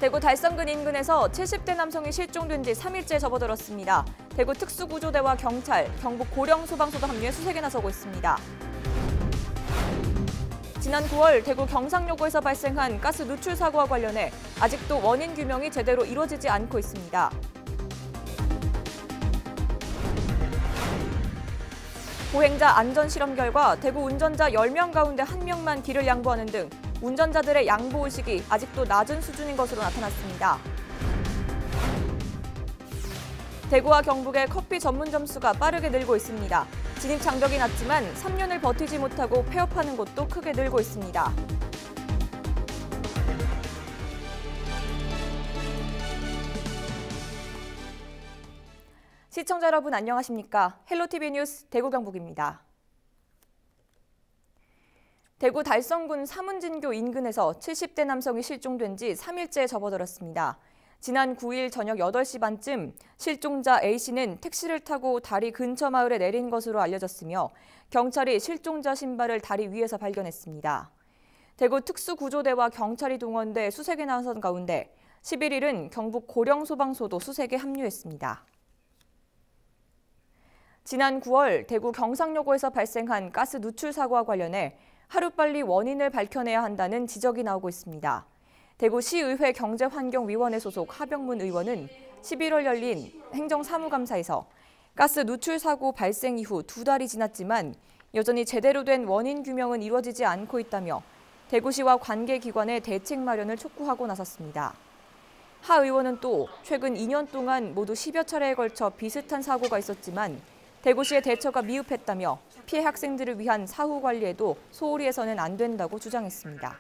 대구 달성군 인근에서 70대 남성이 실종된 지 3일째 접어들었습니다. 대구 특수구조대와 경찰, 경북 고령소방서도 합류해 수색에 나서고 있습니다. 지난 9월 대구 경상요구에서 발생한 가스 누출 사고와 관련해 아직도 원인 규명이 제대로 이루어지지 않고 있습니다. 보행자 안전실험 결과 대구 운전자 10명 가운데 1명만 길을 양보하는 등 운전자들의 양보의식이 아직도 낮은 수준인 것으로 나타났습니다. 대구와 경북의 커피 전문점 수가 빠르게 늘고 있습니다. 진입 장벽이 낮지만 3년을 버티지 못하고 폐업하는 곳도 크게 늘고 있습니다. 시청자 여러분 안녕하십니까? 헬로티비 뉴스 대구 경북입니다. 대구 달성군 사문진교 인근에서 70대 남성이 실종된 지 3일째 접어들었습니다. 지난 9일 저녁 8시 반쯤 실종자 A씨는 택시를 타고 다리 근처 마을에 내린 것으로 알려졌으며 경찰이 실종자 신발을 다리 위에서 발견했습니다. 대구 특수구조대와 경찰이 동원돼 수색에 나선 가운데 11일은 경북 고령소방서도 수색에 합류했습니다. 지난 9월 대구 경상요구에서 발생한 가스 누출 사고와 관련해 하루빨리 원인을 밝혀내야 한다는 지적이 나오고 있습니다. 대구시의회 경제환경위원회 소속 하병문 의원은 11월 열린 행정사무감사에서 가스 누출 사고 발생 이후 2달이 지났지만 여전히 제대로 된 원인 규명은 이루어지지 않고 있다며 대구시와 관계기관의 대책 마련을 촉구하고 나섰습니다. 하 의원은 또 최근 2년 동안 모두 10여 차례에 걸쳐 비슷한 사고가 있었지만 대구시의 대처가 미흡했다며 피해 학생들을 위한 사후 관리에도 소홀히 해서는 안 된다고 주장했습니다.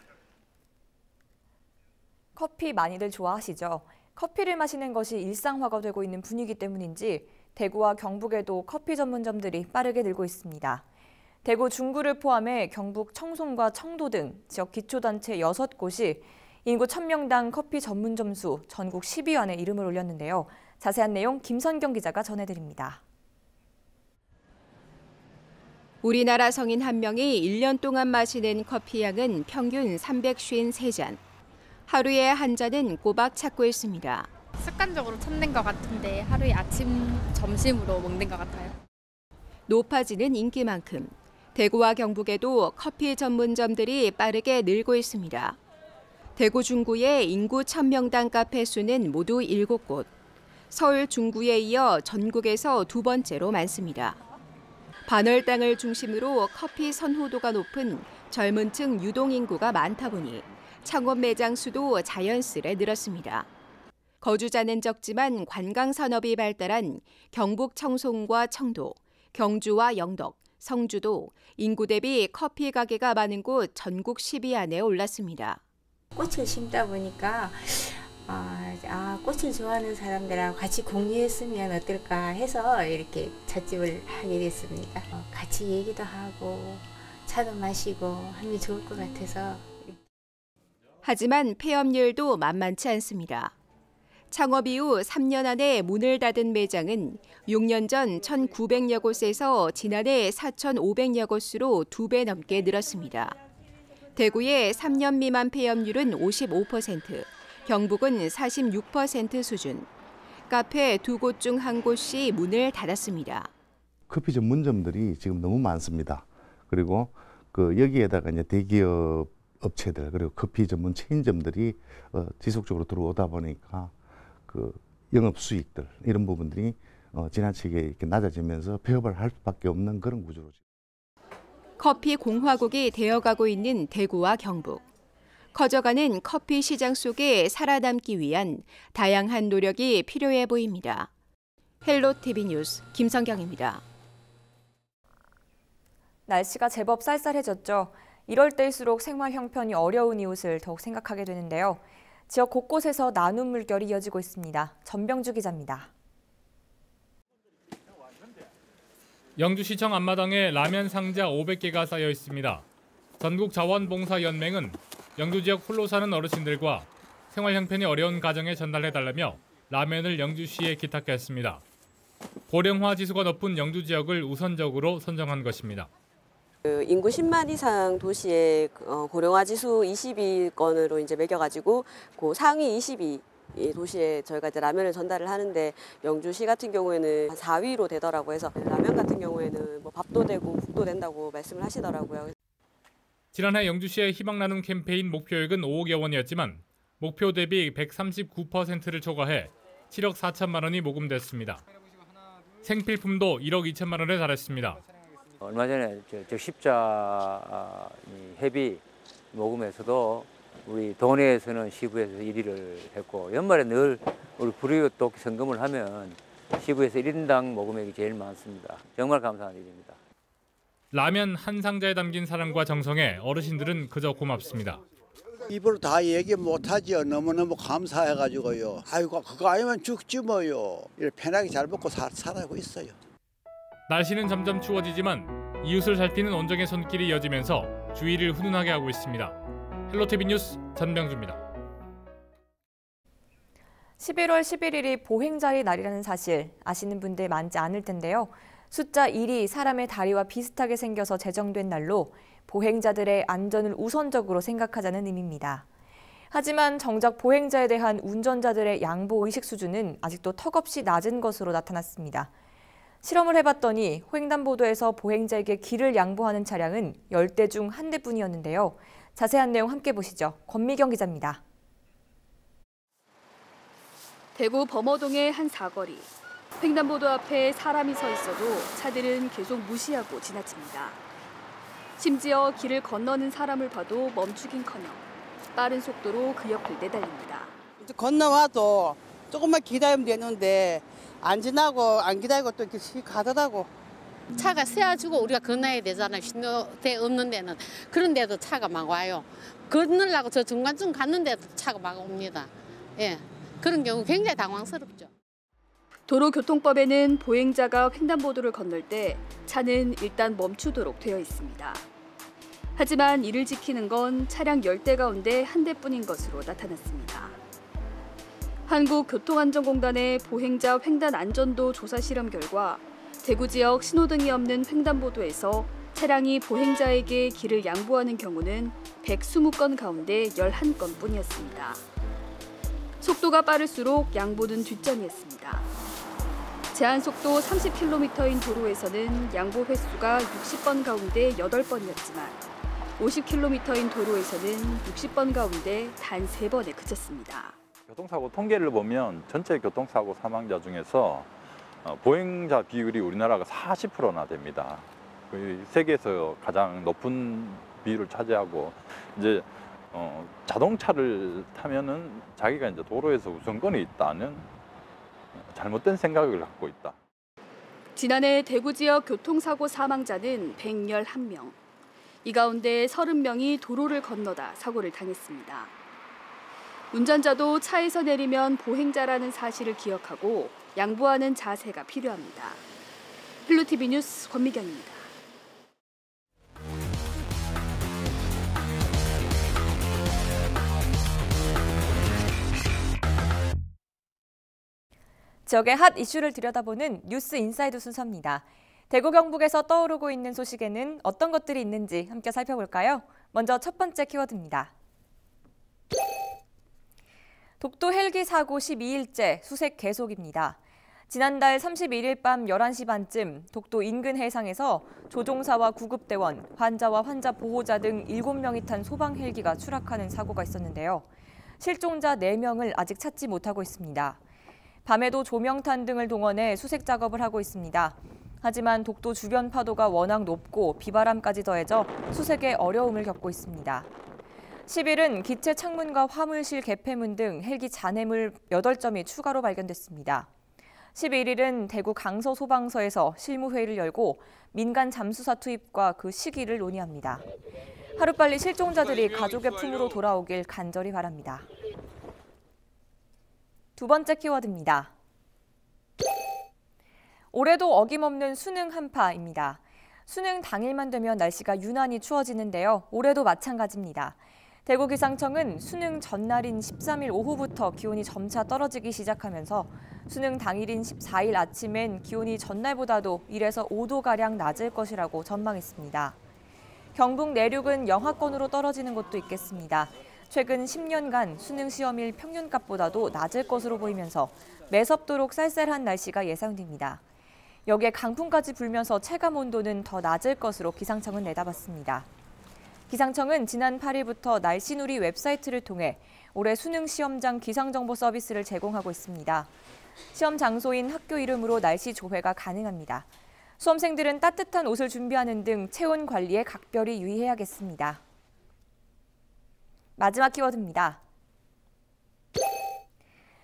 커피 많이들 좋아하시죠? 커피를 마시는 것이 일상화가 되고 있는 분위기 때문인지 대구와 경북에도 커피 전문점들이 빠르게 늘고 있습니다. 대구 중구를 포함해 경북 청송과 청도 등 지역 기초단체 6곳이 인구 1000명당 커피 전문점 수 전국 10위 안에 이름을 올렸는데요. 자세한 내용 김선경 기자가 전해드립니다. 우리나라 성인 1명이 1년 동안 마시는 커피 양은 평균 353잔. 하루에 한 잔은 꼬박 찾고 있습니다. 습관적으로 찾는 것 같은데 하루에 아침, 점심으로 먹는 것 같아요. 높아지는 인기만큼 대구와 경북에도 커피 전문점들이 빠르게 늘고 있습니다. 대구 중구의 인구 1000명당 카페 수는 모두 7곳. 서울 중구에 이어 전국에서 2번째로 많습니다. 반월 땅을 중심으로 커피 선호도가 높은 젊은 층 유동 인구가 많다 보니 창업 매장 수도 자연스레 늘었습니다. 거주자는 적지만 관광 산업이 발달한 경북 청송과 청도, 경주와 영덕, 성주도 인구 대비 커피 가게가 많은 곳 전국 10위 안에 올랐습니다. 꽃을 심다 보니까 꽃을 좋아하는 사람들하고 같이 공유했으면 어떨까 해서 이렇게 찻집을 하게 됐습니다. 같이 얘기도 하고 차도 마시고 하면 좋을 것 같아서. 하지만 폐업률도 만만치 않습니다. 창업 이후 3년 안에 문을 닫은 매장은 6년 전 1,900여 곳에서 지난해 4,500여 곳으로 2배 넘게 늘었습니다. 대구의 3년 미만 폐업률은 55%, 경북은 46% 수준. 카페 2곳 중 1곳이 문을 닫았습니다. 커피 전문점들이 지금 너무 많습니다. 그리고 여기에다가 이제 대기업 업체들 그리고 커피 전문 체인점들이 지속적으로 들어오다 보니까 영업 수익들 이런 부분들이 지나치게 이렇게 낮아지면서 폐업을 할 수밖에 없는 그런 구조로. 커피 공화국이 되어가고 있는 대구와 경북. 커져가는 커피 시장 속에 살아남기 위한 다양한 노력이 필요해 보입니다. 헬로티비 뉴스 김선경입니다. 날씨가 제법 쌀쌀해졌죠. 이럴 때일수록 생활 형편이 어려운 이웃을 더욱 생각하게 되는데요. 지역 곳곳에서 나눔 물결이 이어지고 있습니다. 전병주 기자입니다. 영주시청 앞마당에 라면 상자 500개가 쌓여 있습니다. 전국자원봉사연맹은 영주 지역 홀로 사는 어르신들과 생활 형편이 어려운 가정에 전달해달라며 라면을 영주시에 기탁했습니다. 고령화 지수가 높은 영주 지역을 우선적으로 선정한 것입니다. 인구 10만 이상 도시의 고령화 지수 22건으로 이제 매겨가지고 그 상위 22 도시에 저희가 이제 라면을 전달을 하는데 영주시 같은 경우에는 4위로 되더라고요. 해서 라면 같은 경우에는 뭐 밥도 되고 국도 된다고 말씀을 하시더라고요. 지난해 영주시의 희망 나눔 캠페인 목표액은 5억여 원이었지만 목표 대비 139%를 초과해 7억 4천만 원이 모금됐습니다. 생필품도 1억 2천만 원에 달했습니다. 얼마 전에 저 십자 회비 모금에서도 우리 동네에서는 시부에서 1위를 했고 연말에 늘 우리 불이웃 점검을 하면 시부에서 1인당 모금액이 제일 많습니다. 정말 감사한 일입니다. 라면 한 상자에 담긴 사랑과 정성에 어르신들은 그저 고맙습니다. 입으로 다 얘기 못하지요. 너무너무 감사해가지고요. 아이고 그거 아니면 죽지 뭐요. 이렇게 편하게 잘 먹고 살아가고 있어요. 날씨는 점점 추워지지만 이웃을 살피는 온정의 손길이 이어지면서 주위를 훈훈하게 하고 있습니다. 헬로티비 뉴스 전병주입니다. 11월 11일이 보행자의 날이라는 사실 아시는 분들 많지 않을 텐데요. 숫자 1이 사람의 다리와 비슷하게 생겨서 제정된 날로 보행자들의 안전을 우선적으로 생각하자는 의미입니다. 하지만 정작 보행자에 대한 운전자들의 양보 의식 수준은 아직도 턱없이 낮은 것으로 나타났습니다. 실험을 해봤더니 횡단보도에서 보행자에게 길을 양보하는 차량은 10대 중 1대뿐이었는데요. 자세한 내용 함께 보시죠. 권미경 기자입니다. 대구 범어동의 한 사거리. 횡단보도 앞에 사람이 서 있어도 차들은 계속 무시하고 지나칩니다. 심지어 길을 건너는 사람을 봐도 멈추긴커녕 빠른 속도로 그 옆을 내달립니다. 건너와도 조금만 기다리면 되는데 안 지나고 안 기다리고 또 이렇게 가더라고. 차가 세워주고 우리가 건너야 되잖아요. 신호대 없는 데는. 그런데도 차가 막 와요. 건너려고 저 중간쯤 갔는데도 차가 막 옵니다. 예, 그런 경우 굉장히 당황스럽죠. 도로교통법에는 보행자가 횡단보도를 건널 때 차는 일단 멈추도록 되어 있습니다. 하지만 이를 지키는 건 차량 10대 가운데 1대뿐인 것으로 나타났습니다. 한국교통안전공단의 보행자 횡단 안전도 조사 실험 결과 대구 지역 신호등이 없는 횡단보도에서 차량이 보행자에게 길을 양보하는 경우는 120건 가운데 11건뿐이었습니다. 속도가 빠를수록 양보는 뒷전이었습니다. 제한속도 30km인 도로에서는 양보 횟수가 60번 가운데 8번이었지만 50km인 도로에서는 60번 가운데 단 3번에 그쳤습니다. 교통사고 통계를 보면 전체 교통사고 사망자 중에서 보행자 비율이 우리나라가 40%나 됩니다. 세계에서 가장 높은 비율을 차지하고 이제 자동차를 타면은 자기가 이제 도로에서 우선권이 있다는 잘못된 생각을 갖고 있다. 지난해 대구 지역 교통사고 사망자는 111명. 이 가운데 30명이 도로를 건너다 사고를 당했습니다. 운전자도 차에서 내리면 보행자라는 사실을 기억하고 양보하는 자세가 필요합니다. 헬로티비 뉴스 권미경입니다. 지역의 핫 이슈를 들여다보는 뉴스 인사이드 순서입니다. 대구 경북에서 떠오르고 있는 소식에는 어떤 것들이 있는지 함께 살펴볼까요? 먼저 첫 번째 키워드입니다. 독도 헬기 사고 12일째 수색 계속입니다. 지난달 31일 밤 11시 반쯤 독도 인근 해상에서 조종사와 구급대원, 환자와 환자 보호자 등 7명이 탄 소방 헬기가 추락하는 사고가 있었는데요. 실종자 4명을 아직 찾지 못하고 있습니다. 밤에도 조명탄 등을 동원해 수색 작업을 하고 있습니다. 하지만 독도 주변 파도가 워낙 높고 비바람까지 더해져 수색에 어려움을 겪고 있습니다. 10일은 기체 창문과 화물실 개폐문 등 헬기 잔해물 8점이 추가로 발견됐습니다. 11일은 대구 강서소방서에서 실무회의를 열고 민간 잠수사 투입과 그 시기를 논의합니다. 하루빨리 실종자들이 가족의 품으로 돌아오길 간절히 바랍니다. 두 번째 키워드입니다. 올해도 어김없는 수능 한파입니다. 수능 당일만 되면 날씨가 유난히 추워지는데요. 올해도 마찬가지입니다. 대구기상청은 수능 전날인 13일 오후부터 기온이 점차 떨어지기 시작하면서 수능 당일인 14일 아침엔 기온이 전날보다도 1에서 5도가량 낮을 것이라고 전망했습니다. 경북 내륙은 영하권으로 떨어지는 곳도 있겠습니다. 최근 10년간 수능 시험일 평균값보다도 낮을 것으로 보이면서 매섭도록 쌀쌀한 날씨가 예상됩니다. 여기에 강풍까지 불면서 체감 온도는 더 낮을 것으로 기상청은 내다봤습니다. 기상청은 지난 8일부터 날씨누리 웹사이트를 통해 올해 수능 시험장 기상정보 서비스를 제공하고 있습니다. 시험 장소인 학교 이름으로 날씨 조회가 가능합니다. 수험생들은 따뜻한 옷을 준비하는 등 체온 관리에 각별히 유의해야겠습니다. 마지막 키워드입니다.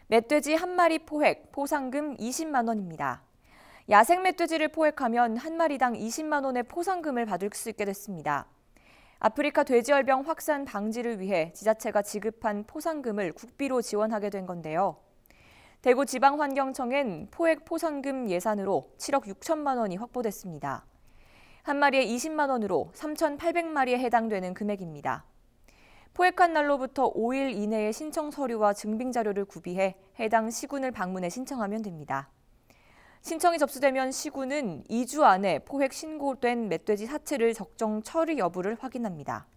멧돼지 한 마리 포획, 포상금 20만 원입니다. 야생 멧돼지를 포획하면 한 마리당 20만 원의 포상금을 받을 수 있게 됐습니다. 아프리카 돼지열병 확산 방지를 위해 지자체가 지급한 포상금을 국비로 지원하게 된 건데요. 대구지방환경청엔 포획 포상금 예산으로 7억 6천만 원이 확보됐습니다. 한 마리에 20만 원으로 3,800마리에 해당되는 금액입니다. 포획한 날로부터 5일 이내에 신청 서류와 증빙 자료를 구비해 해당 시군을 방문해 신청하면 됩니다. 신청이 접수되면 시군은 2주 안에 포획 신고된 멧돼지 사체를 적정 처리 여부를 확인합니다.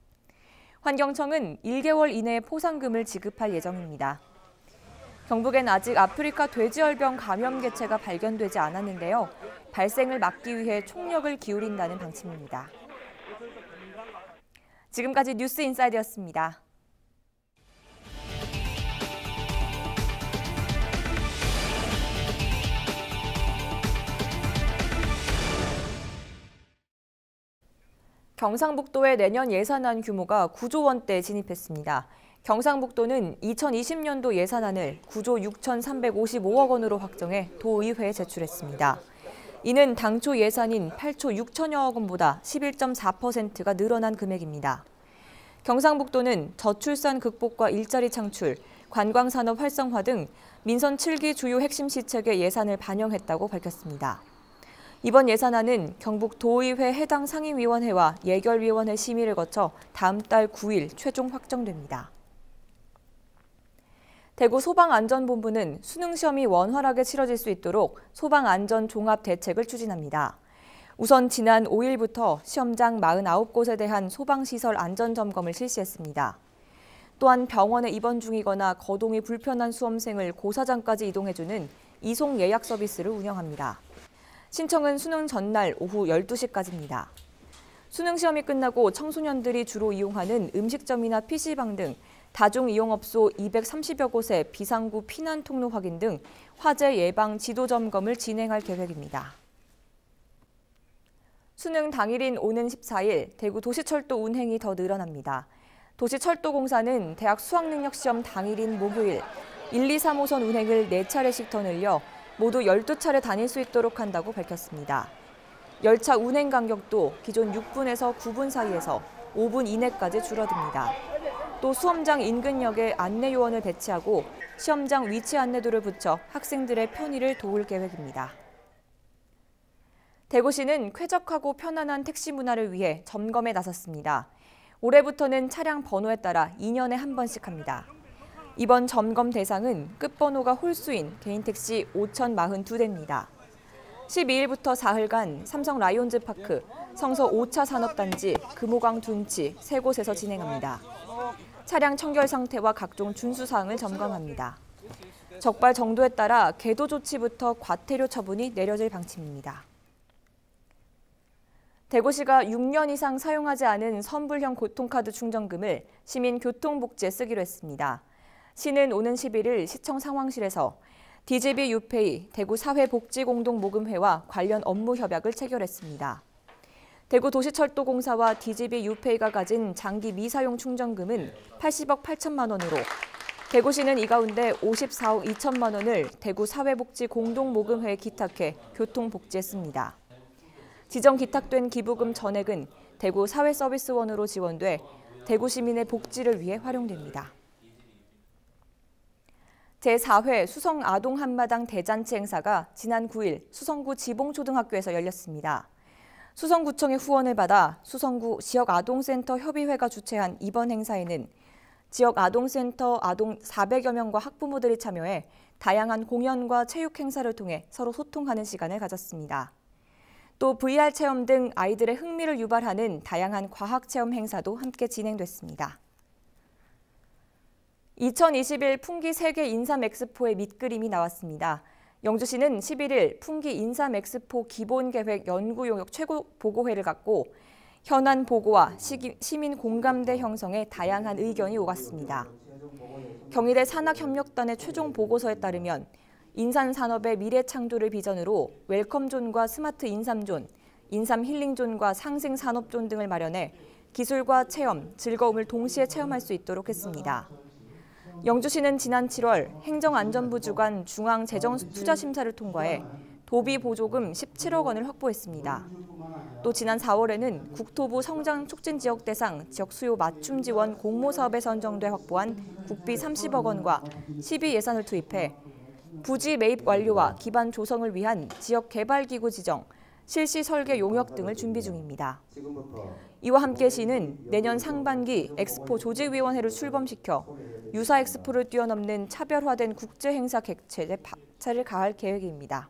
환경청은 1개월 이내에 포상금을 지급할 예정입니다. 경북엔 아직 아프리카 돼지열병 감염 개체가 발견되지 않았는데요. 발생을 막기 위해 총력을 기울인다는 방침입니다. 지금까지 뉴스 인사이드였습니다. 경상북도의 내년 예산안 규모가 9조 원대에 진입했습니다. 경상북도는 2020년도 예산안을 9조 6,355억 원으로 확정해 도의회에 제출했습니다. 이는 당초 예산인 8조 6천여억 원보다 11.4%가 늘어난 금액입니다. 경상북도는 저출산 극복과 일자리 창출, 관광산업 활성화 등 민선 7기 주요 핵심 시책의 예산을 반영했다고 밝혔습니다. 이번 예산안은 경북 도의회 해당 상임위원회와 예결위원회 심의를 거쳐 다음 달 9일 최종 확정됩니다. 대구 소방안전본부는 수능시험이 원활하게 치러질 수 있도록 소방안전 종합대책을 추진합니다. 우선 지난 5일부터 시험장 49곳에 대한 소방시설 안전점검을 실시했습니다. 또한 병원에 입원 중이거나 거동이 불편한 수험생을 고사장까지 이동해주는 이송 예약 서비스를 운영합니다. 신청은 수능 전날 오후 12시까지입니다. 수능시험이 끝나고 청소년들이 주로 이용하는 음식점이나 PC방 등 다중이용업소 230여 곳의 비상구 피난 통로 확인 등 화재 예방 지도 점검을 진행할 계획입니다. 수능 당일인 오는 14일 대구 도시철도 운행이 더 늘어납니다. 도시철도공사는 대학 수학능력시험 당일인 목요일 1, 2, 3호선 운행을 4차례씩 더 늘려 모두 12차례 다닐 수 있도록 한다고 밝혔습니다. 열차 운행 간격도 기존 6분에서 9분 사이에서 5분 이내까지 줄어듭니다. 또 수험장 인근역에 안내요원을 배치하고 시험장 위치 안내도를 붙여 학생들의 편의를 도울 계획입니다. 대구시는 쾌적하고 편안한 택시 문화를 위해 점검에 나섰습니다. 올해부터는 차량 번호에 따라 2년에 한 번씩 합니다. 이번 점검 대상은 끝번호가 홀수인 개인택시 5,042대입니다. 12일부터 사흘간 삼성 라이온즈파크, 성서 5차 산업단지, 금호강 둔치 3곳에서 진행합니다. 차량 청결 상태와 각종 준수사항을 점검합니다. 적발 정도에 따라 계도 조치부터 과태료 처분이 내려질 방침입니다. 대구시가 6년 이상 사용하지 않은 선불형 교통카드 충전금을 시민교통복지에 쓰기로 했습니다. 시는 오는 11일 시청 상황실에서 DGB 유페이 대구사회복지공동모금회와 관련 업무 협약을 체결했습니다. 대구도시철도공사와 DGB 유페이가 가진 장기 미사용 충전금은 80억 8천만 원으로 대구시는 이 가운데 54억 2천만 원을 대구사회복지공동모금회에 기탁해 교통복지했습니다. 지정 기탁된 기부금 전액은 대구사회서비스원으로 지원돼 대구 시민의 복지를 위해 활용됩니다. 제4회 수성아동 한마당 대잔치 행사가 지난 9일 수성구 지봉초등학교에서 열렸습니다. 수성구청의 후원을 받아 수성구 지역아동센터 협의회가 주최한 이번 행사에는 지역아동센터 아동 400여 명과 학부모들이 참여해 다양한 공연과 체육 행사를 통해 서로 소통하는 시간을 가졌습니다. 또 VR 체험 등 아이들의 흥미를 유발하는 다양한 과학 체험 행사도 함께 진행됐습니다. 2021 풍기 세계 인삼 엑스포의 밑그림이 나왔습니다. 영주시는 11일 풍기 인삼 엑스포 기본계획 연구 용역 최고 보고회를 갖고 현안 보고와 시민 공감대 형성에 다양한 의견이 오갔습니다. 경희대 산학협력단의 최종 보고서에 따르면 인삼 산업의 미래 창조를 비전으로 웰컴존과 스마트 인삼존, 인삼 힐링존과 상생 산업존 등을 마련해 기술과 체험, 즐거움을 동시에 체험할 수 있도록 했습니다. 영주시는 지난 7월 행정안전부 주관 중앙재정투자심사를 통과해 도비 보조금 17억 원을 확보했습니다. 또 지난 4월에는 국토부 성장촉진지역 대상 지역 수요 맞춤 지원 공모 사업에 선정돼 확보한 국비 30억 원과 시비 예산을 투입해 부지 매입 완료와 기반 조성을 위한 지역개발기구 지정, 실시 설계 용역 등을 준비 중입니다. 이와 함께 시는 내년 상반기 엑스포 조직위원회를 출범시켜 유사 엑스포를 뛰어넘는 차별화된 국제행사 객체에 박차를 가할 계획입니다.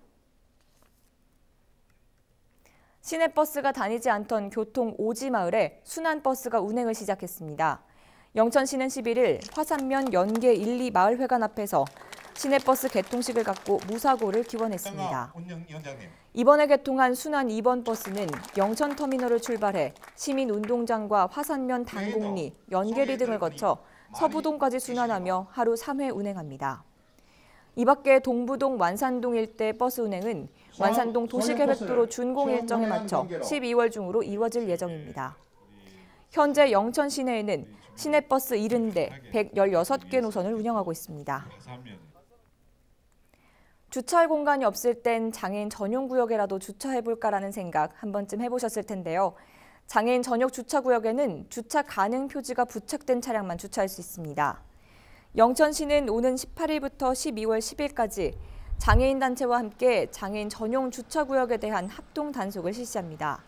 시내버스가 다니지 않던 교통 오지 마을에 순환버스가 운행을 시작했습니다. 영천시는 11일 화산면 연계 1, 2 마을회관 앞에서 시내버스 개통식을 갖고 무사고를 기원했습니다. 이번에 개통한 순환 2번 버스는 영천터미널을 출발해 시민운동장과 화산면 단곡리, 연계리 등을 거쳐 서부동까지 순환하며 하루 3회 운행합니다. 이 밖에 동부동, 완산동 일대 버스 운행은 완산동 도시계획도로 준공 일정에 맞춰 12월 중으로 이뤄질 예정입니다. 현재 영천 시내에는 시내버스 70대, 116개 노선을 운영하고 있습니다. 주차할 공간이 없을 땐 장애인 전용 구역에라도 주차해볼까라는 생각 한 번쯤 해보셨을 텐데요. 장애인 전용 주차구역에는 주차 가능 표지가 부착된 차량만 주차할 수 있습니다. 영천시는 오는 18일부터 12월 10일까지 장애인 단체와 함께 장애인 전용 주차구역에 대한 합동 단속을 실시합니다.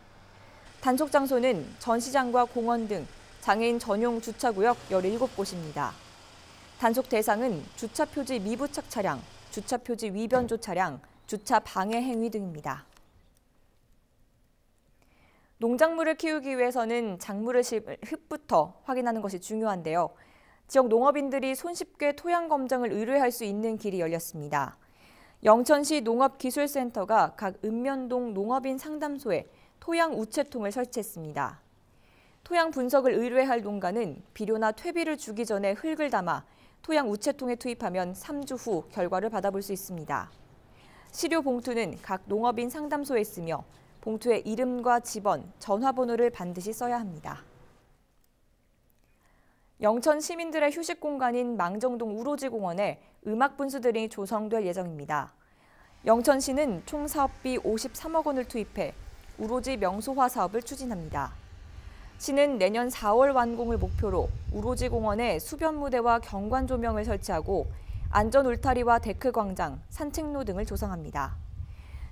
단속 장소는 전시장과 공원 등 장애인 전용 주차구역 17곳입니다. 단속 대상은 주차 표지 미부착 차량, 주차 표지 위변조 차량, 주차 방해 행위 등입니다. 농작물을 키우기 위해서는 작물을 심을 흙부터 확인하는 것이 중요한데요. 지역 농업인들이 손쉽게 토양 검정을 의뢰할 수 있는 길이 열렸습니다. 영천시 농업기술센터가 각 읍면동 농업인 상담소에 토양 우체통을 설치했습니다. 토양 분석을 의뢰할 농가는 비료나 퇴비를 주기 전에 흙을 담아 토양 우체통에 투입하면 3주 후 결과를 받아볼 수 있습니다. 시료 봉투는 각 농업인 상담소에 있으며 봉투에 이름과 집원, 전화번호를 반드시 써야 합니다. 영천 시민들의 휴식 공간인 망정동 우로지공원에 음악 분수들이 조성될 예정입니다. 영천시는 총 사업비 53억 원을 투입해 우로지 명소화 사업을 추진합니다. 시는 내년 4월 완공을 목표로 우로지공원에 수변 무대와 경관 조명을 설치하고 안전 울타리와 데크 광장, 산책로 등을 조성합니다.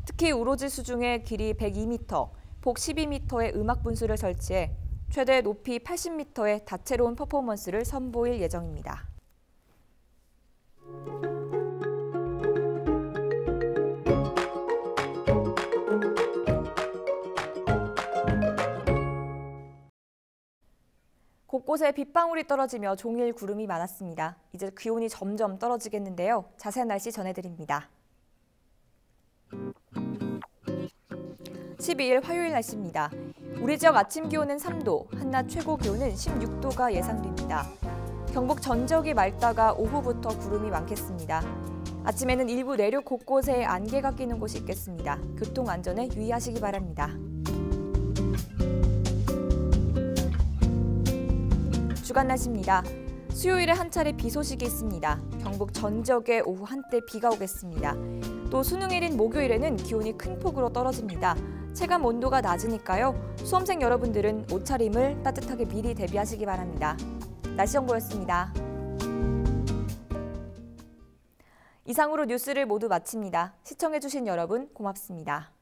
특히 우로지 수중에 길이 102m, 폭 12m의 음악 분수를 설치해 최대 높이 80m의 다채로운 퍼포먼스를 선보일 예정입니다. 곳곳에 빗방울이 떨어지며 종일 구름이 많았습니다. 이제 기온이 점점 떨어지겠는데요. 자세한 날씨 전해드립니다. 12일 화요일 날씨입니다. 우리 지역 아침 기온은 3도, 한낮 최고 기온은 16도가 예상됩니다. 경북 전 지역이 맑다가 오후부터 구름이 많겠습니다. 아침에는 일부 내륙 곳곳에 안개가 끼는 곳이 있겠습니다. 교통 안전에 유의하시기 바랍니다. 주간 날씨입니다. 수요일에 한 차례 비 소식이 있습니다. 경북 전 지역에 오후 한때 비가 오겠습니다. 또 수능일인 목요일에는 기온이 큰 폭으로 떨어집니다. 체감 온도가 낮으니까요. 수험생 여러분들은 옷차림을 따뜻하게 미리 대비하시기 바랍니다. 날씨 정보였습니다. 이상으로 뉴스를 모두 마칩니다. 시청해주신 여러분 고맙습니다.